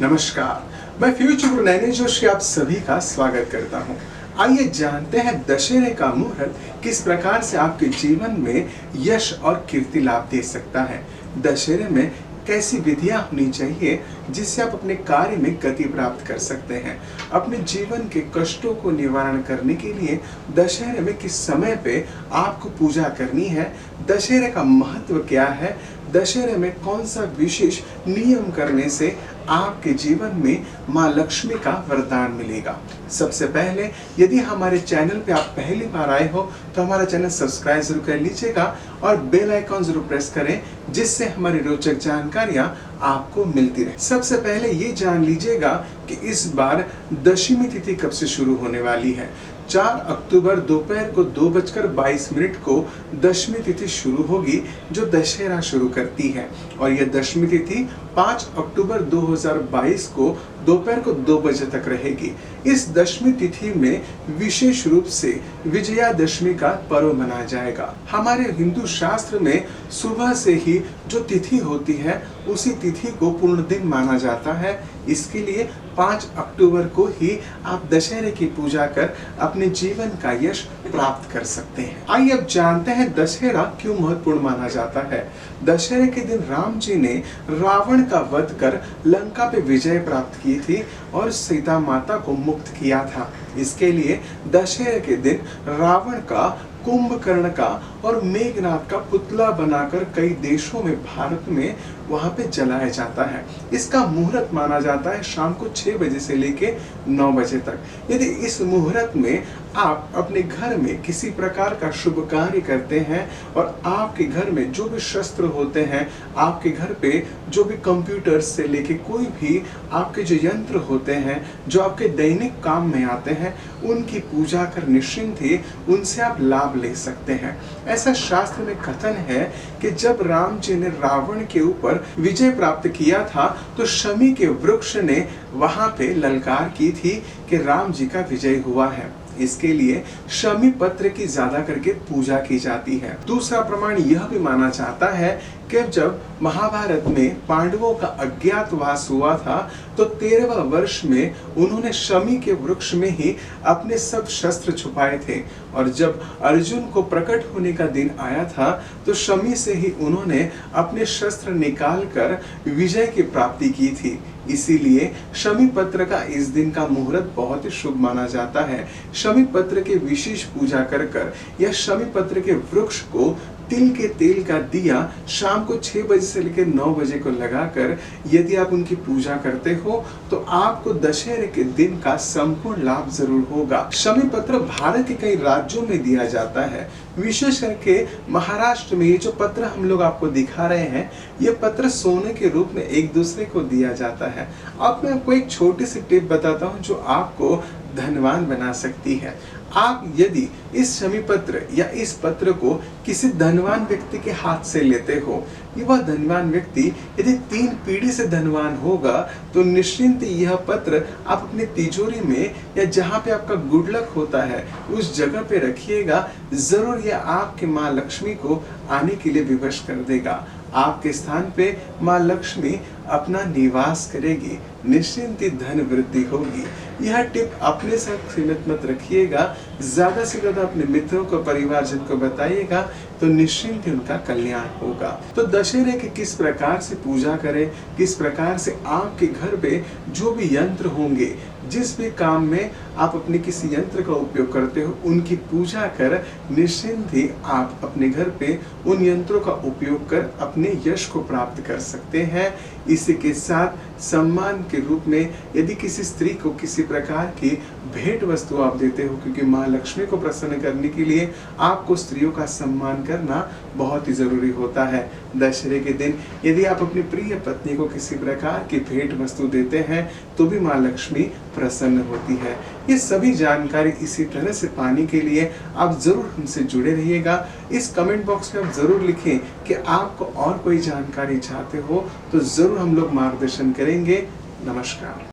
नमस्कार, मैं फ्यूचर गुरु नैनी जोशी आप सभी का स्वागत करता हूं। आइए जानते हैं दशहरे का मुहूर्त किस प्रकार से आपके जीवन में यश और कीर्ति लाभ दे सकता है। दशहरे में कैसी विधियां होनी चाहिए जिससे आप अपने कार्य में गति प्राप्त कर सकते हैं। अपने जीवन के कष्टों को निवारण करने के लिए दशहरे में किस समय पे आपको पूजा करनी है, दशहरे का महत्व क्या है, दशहरे में कौन सा विशेष नियम करने से आपके जीवन में माँ लक्ष्मी का वरदान मिलेगा। सबसे पहले यदि हमारे चैनल पे आप पहली बार आए हो तो हमारा चैनल सब्सक्राइब जरूर कर लीजिएगा और बेल आइकॉन जरूर प्रेस करें जिससे हमारी रोचक जानकारियां आपको मिलती रहे। सबसे पहले ये जान लीजिएगा कि इस बार दशमी तिथि कब से शुरू होने वाली है। 4 अक्टूबर दोपहर को 2:22 को दशमी तिथि शुरू होगी जो दशहरा शुरू करती है और यह दशमी तिथि 5 अक्टूबर 2022 को दोपहर को 2 बजे तक रहेगी। इस दशमी तिथि में विशेष रूप से विजयादशमी का पर्व मनाया जाएगा। हमारे हिंदू शास्त्र में सुबह से ही जो तिथि होती है उसी तिथि को पूर्ण दिन माना जाता है। इसके लिए 5 अक्टूबर को ही आप दशहरे की पूजा कर अपने जीवन का यश प्राप्त कर सकते हैं। आइए अब जानते हैं दशहरा क्यों महत्वपूर्ण माना जाता है। दशहरे के दिन राम जी ने रावण का वध कर लंका पे विजय प्राप्त की थी और सीता माता को मुक्त किया था। इसके लिए दशहरे के दिन रावण का, कुंभकर्ण का और मेघनाथ का पुतला बनाकर कई देशों में, भारत में वहां पे जलाया जाता है। इसका मुहूर्त माना जाता है शाम को 6 बजे से लेके 9 बजे तक। यदि इस मुहूर्त में आप अपने घर में किसी प्रकार का शुभ कार्य करते हैं और आपके घर में जो भी शस्त्र होते हैं, आपके घर पे जो भी कंप्यूटर से लेके कोई भी आपके जो यंत्र होते हैं जो आपके दैनिक काम में आते हैं, उनकी पूजा कर निश्चिंत ही उनसे आप लाभ ले सकते हैं। ऐसा शास्त्र में कथन है कि जब राम जी ने रावण के ऊपर विजय प्राप्त किया था तो शमी के वृक्ष ने वहां पे ललकार की थी कि राम जी का विजय हुआ है। इसके लिए शमी पत्र की ज्यादा करके पूजा की जाती है। दूसरा प्रमाण यह भी माना जाता है कि जब महाभारत में पांडवों का अज्ञातवास हुआ था तो 13वें वर्ष में उन्होंने शमी के वृक्ष में ही अपने सब शस्त्र छुपाए थे और जब अर्जुन को प्रकट होने का दिन आया था तो शमी से ही उन्होंने अपने शस्त्र निकाल कर विजय की प्राप्ति की थी। इसीलिए शमी पत्र का इस दिन का मुहूर्त बहुत ही शुभ माना जाता है। शमी पत्र के विशेष पूजा कर या शमी पत्र के वृक्ष को तिल के तेल का दिया शाम को 6 बजे से लेकर 9 बजे को लगाकर यदि आप उनकी पूजा करते हो तो आपको दशहरे के दिन का संपूर्ण लाभ जरूर होगा। शमी पत्र भारत के कई राज्यों में दिया जाता है, विशेष करके महाराष्ट्र में ये जो पत्र हम लोग आपको दिखा रहे हैं ये पत्र सोने के रूप में एक दूसरे को दिया जाता है। अब मैं आपको एक छोटी सी टिप बताता हूँ जो आपको धनवान बना सकती है। आप यदि इस शमी पत्र या इस पत्र को किसी धनवान व्यक्ति के हाथ से लेते हो, वह धनवान व्यक्ति यदि 3 पीढ़ी से धनवान होगा तो निश्चिंत यह पत्र आप अपनी तिजोरी में या जहाँ पे आपका गुड लक होता है उस जगह पे रखिएगा। जरूर यह आपके माँ लक्ष्मी को आने के लिए विवश कर देगा। आपके स्थान पे माँ लक्ष्मी अपना निवास करेगी, निश्चिंत धन वृद्धि होगी। यह टिप अपने साथ सीमित मत रखिएगा, ज्यादा से ज्यादा अपने मित्रों को, परिवारजन को बताइएगा तो निश्चिंत उनका कल्याण होगा। तो दशहरे की किस प्रकार से पूजा करें, किस प्रकार से आपके घर पे जो भी यंत्र होंगे, जिस भी काम में आप अपने किसी यंत्र का उपयोग करते हो उनकी पूजा कर निश्चिंत ही आप अपने घर पे उन यंत्रों का उपयोग कर अपने यश को प्राप्त कर सकते हैं। इसी के साथ सम्मान के रूप में यदि किसी स्त्री को किसी प्रकार की भेंट वस्तु आप देते हो, क्योंकि माँ लक्ष्मी को प्रसन्न करने के लिए आपको स्त्रियों का सम्मान करना बहुत ही जरूरी होता है। दशहरे के दिन यदि आप अपनी प्रिय पत्नी को किसी प्रकार की भेंट वस्तु देते हैं तो भी माँ लक्ष्मी प्रसन्न होती है। ये सभी जानकारी इसी तरह से पाने के लिए आप जरूर हमसे जुड़े रहिएगा। इस कमेंट बॉक्स में आप जरूर लिखें कि आपको और कोई जानकारी चाहते हो तो जरूर हम लोग मार्गदर्शन करेंगे। नमस्कार।